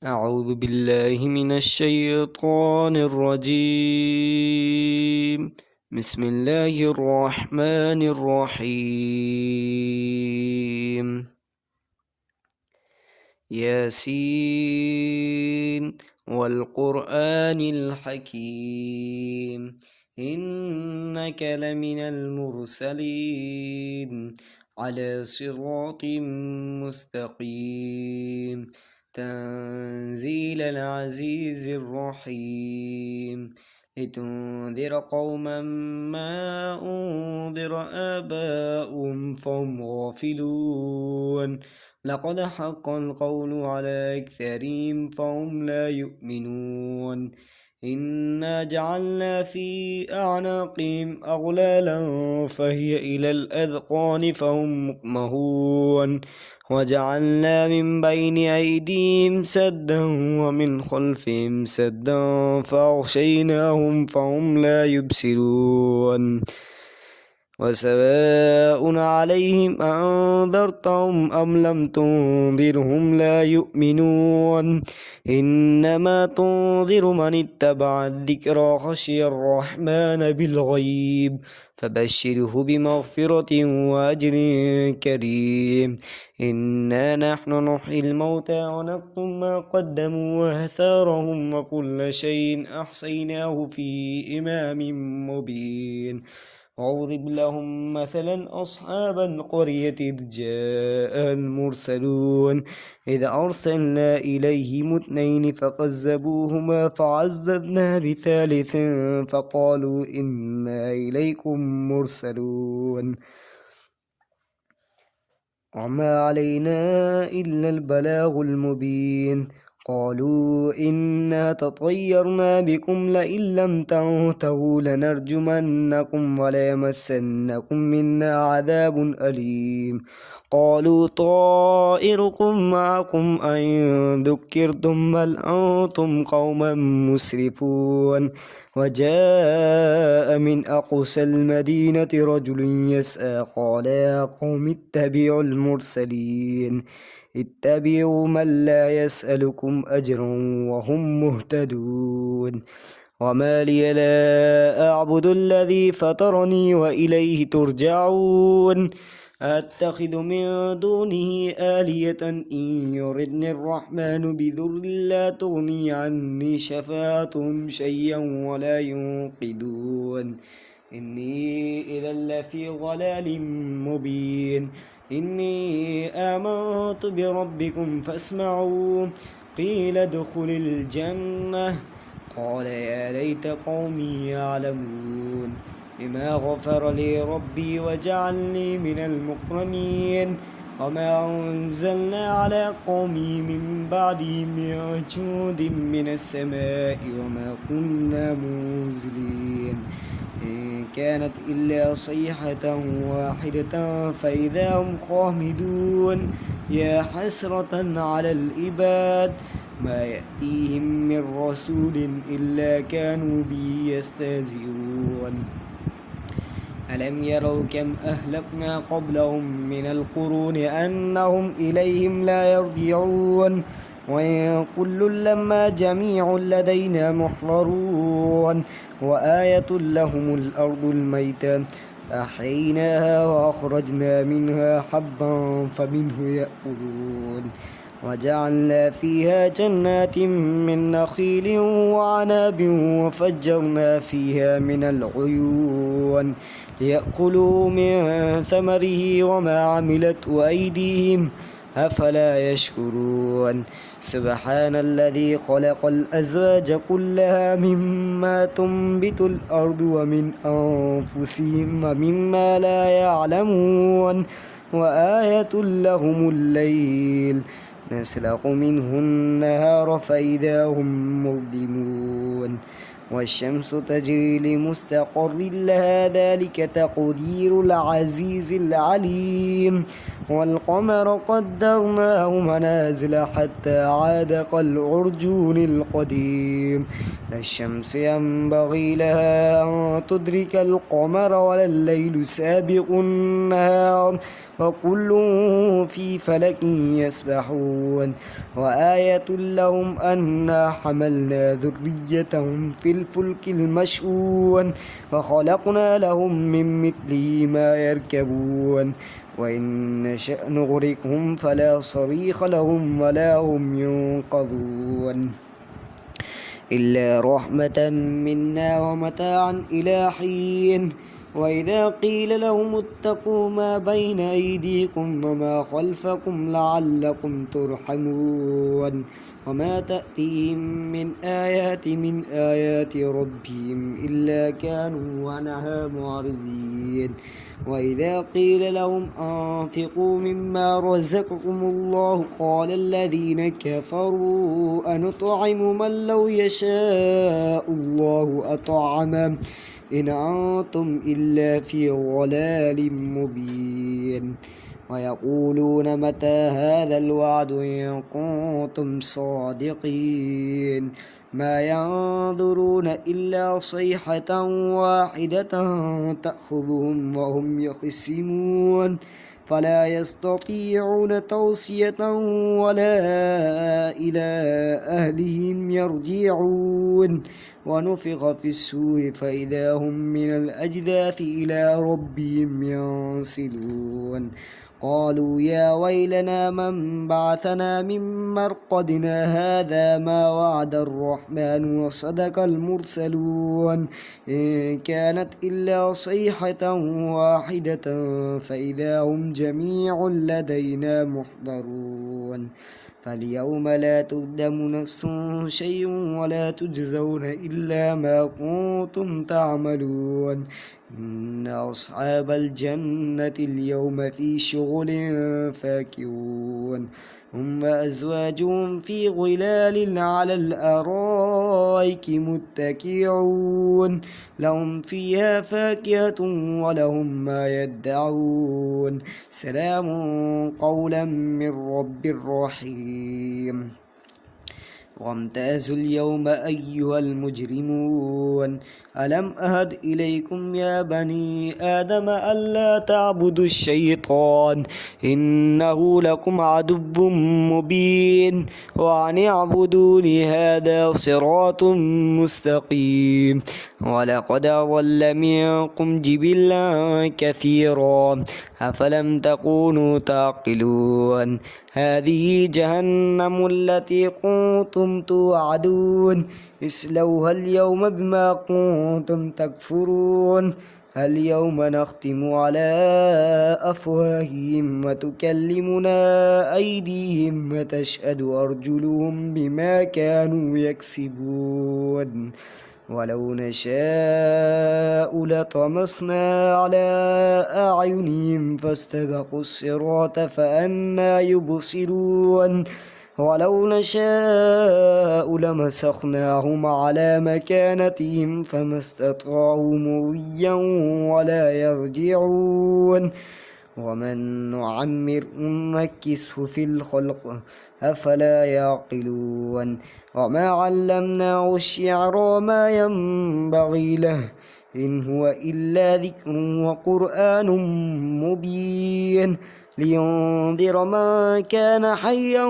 أعوذ بالله من الشيطان الرجيم. بسم الله الرحمن الرحيم. ياسين والقرآن الحكيم إنك لمن المرسلين على صراط مستقيم تنزيل العزيز الرحيم لتنذر قوما ما أنذر آباؤهم فهم غافلون لقد حق القول على أكثرهم فهم لا يؤمنون إنا جعلنا في أعناقهم أغلالا فهي إلى الأذقان فهم مقمهون وجعلنا من بين أيديهم سدا ومن خلفهم سدا فأغشيناهم فهم لا يبصرون وسواء عليهم أنذرتهم أم لم تنذرهم لا يؤمنون إنما تنذر من اتبع الذكر خشي الرحمن بالغيب فبشره بمغفرة وأجر كريم إنا نحن نحيي الموتى ونكتب ما قدموا وآثارهم وكل شيء أحصيناه في إمام مبين واضرب لهم مثلا أصحاب القرية إذ جاء المرسلون إذ أرسلنا إليهم اثنين فكذبوهما فعززنا بثالث فقالوا إنا إليكم مرسلون وما علينا إلا البلاغ المبين قالوا إنا تطيرنا بكم لئن لم تنتهوا لنرجمنكم وليمسنكم منا عذاب أليم قالوا طائركم معكم أئن ذكرتم بل أنتم قوما مسرفون وجاء من أقصى المدينة رجل يسعى قال يا قوم اتبعوا المرسلين اتبعوا من لا يسألكم أجرا وهم مهتدون وما لي لا أعبد الذي فطرني وإليه ترجعون أتخذ من دونه آلية إن يردني الرحمن بذر لا تغني عني شفاعتهم شيئا ولا ينقذون إني إذا لفي ضلال مبين إني آمنت بربكم فاسمعوا قيل ادخل الجنة قال يا ليت قومي يعلمون بما غفر لي ربي وجعلني من المكرمين وما أنزلنا على قومي من بعده من جود من السماء وما كنا منزلين إن كانت إلا صيحة واحدة فإذا هم خامدون يا حسرة على العباد ما يأتيهم من رسول إلا كانوا به يستهزئون ألم يروا كم أهلكنا قبلهم من القرون أنهم إليهم لا يرجعون وإن كل لما جميع لدينا محضرون وآية لهم الأرض الميتة أحييناها وأخرجنا منها حبا فمنه يأكلون وجعلنا فيها جنات من نخيل وعناب وفجرنا فيها من العيون ليأكلوا من ثمره وما عملته أيديهم أفلا يشكرون سبحان الذي خلق الأزواج كلها مما تنبت الأرض ومن أنفسهم ومما لا يعلمون وآية لهم الليل نسلخ منه النهار فإذا هم مظلمون والشمس تجري لمستقر لها ذلك تقدير العزيز العليم والقمر قدرناه منازل حتى عاد كالعرجون القديم لا الشمس ينبغي لها أن تدرك القمر ولا الليل سابق النهار وكل في فلك يسبحون وآية لهم أنا حملنا ذريتهم في الفلك المشحون وخلقنا لهم من مثله ما يركبون وإن نشأ نغرقهم فلا صريخ لهم ولا هم ينقذون إلا رحمة منا ومتاعا إلى حين وإذا قيل لهم اتقوا ما بين أيديكم وما خلفكم لعلكم ترحمون وما تأتيهم من آيات ربهم إلا كانوا عنها معرضين وإذا قيل لهم أنفقوا مما رزقكم الله قال الذين كفروا أنطعم من لو يشاء الله أطعمه إن أنتم إلا في ضلال مبين ويقولون متى هذا الوعد إن كنتم صادقين ما ينظرون إلا صيحة واحدة تأخذهم وهم يخصمون فلا يستطيعون توصية ولا إلى أهلهم يرجعون ونفخ في السور فإذا هم من الأجداث إلى ربهم ينسلون قالوا يا ويلنا من بعثنا من مرقدنا هذا ما وعد الرحمن وصدق المرسلون إن كانت إلا صيحة واحدة فإذا هم جميع لدينا محضرون فاليوم لا تظلم نفس شيء ولا تجزون إلا ما كنتم تعملون إن أصحاب الجنة اليوم في شغل فاكهون هم وأزواجهم في ظلال على الأرائك متكئون لهم فيها فاكهة ولهم ما يدعون سلام قولا من رب رحيم وامتازوا اليوم أيها المجرمون ألم أهد إليكم يا بني آدم ألا تعبدوا الشيطان إنه لكم عدو مبين وأن اعبدوني هذا صراط مستقيم ولقد أضل منكم جبلا كثيرا أفلم تكونوا تعقلون هذه جهنم التي كنتم توعدون اصلوها اليوم بما كنتم تكفرون اليوم نختم على أفواههم وتكلمنا أيديهم وتشهد أرجلهم بما كانوا يكسبون ولو نشاء لطمسنا على أعينهم فاستبقوا الصراط فأنى يبصرون ولو نشاء لمسخناهم على مكانتهم فما استطاعوا مضيا ولا يرجعون ومن نعمر نكسه في الخلق أفلا يعقلون وما علمناه الشعر وما ينبغي له إن هو إلا ذكر وقرآن مبين لينذر من كان حيا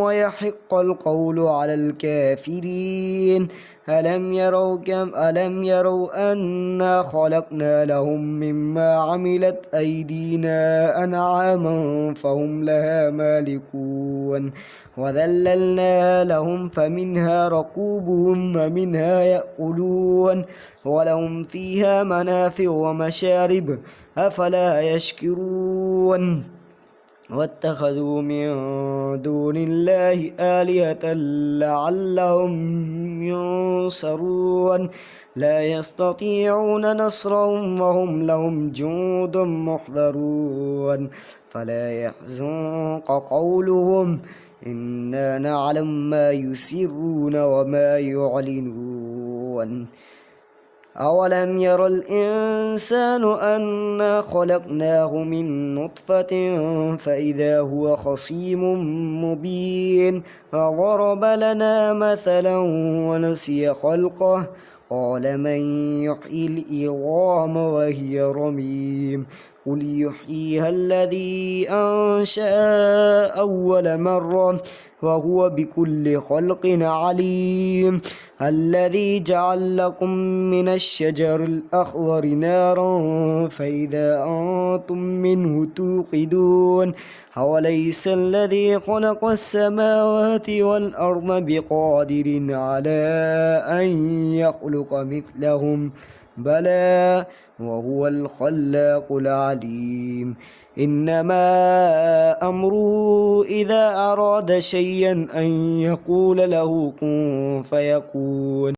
ويحق القول على الكافرين ألم يروا أنا خلقنا لهم مما عملت أيدينا أنعاما فهم لها مالكون وذللنا لهم فمنها ركوبهم ومنها يأكلون ولهم فيها منافع ومشارب أفلا يشكرون واتخذوا من دون الله آلهة لعلهم ينصرون لا يستطيعون نصرهم وهم لهم جند محضرون فلا يحزنك قولهم إنا نعلم ما يسرون وما يعلنون أولم ير الإنسان أنا خلقناه من نطفة فإذا هو خصيم مبين وضرب لنا مثلا ونسي خلقه قال من يحيي العظام وهي رميم قل يحييها الذي أنشأها أول مرة وهو بكل خلق عليم الذي جعل لكم من الشجر الأخضر نارا فإذا أنتم منه توقدون أوليس الذي خلق السماوات والأرض بقادر على أن يخلق مثلهم بلى وهو الخلاق العليم إنما أمره إذا أراد شيئا أن يقول له كن فيكون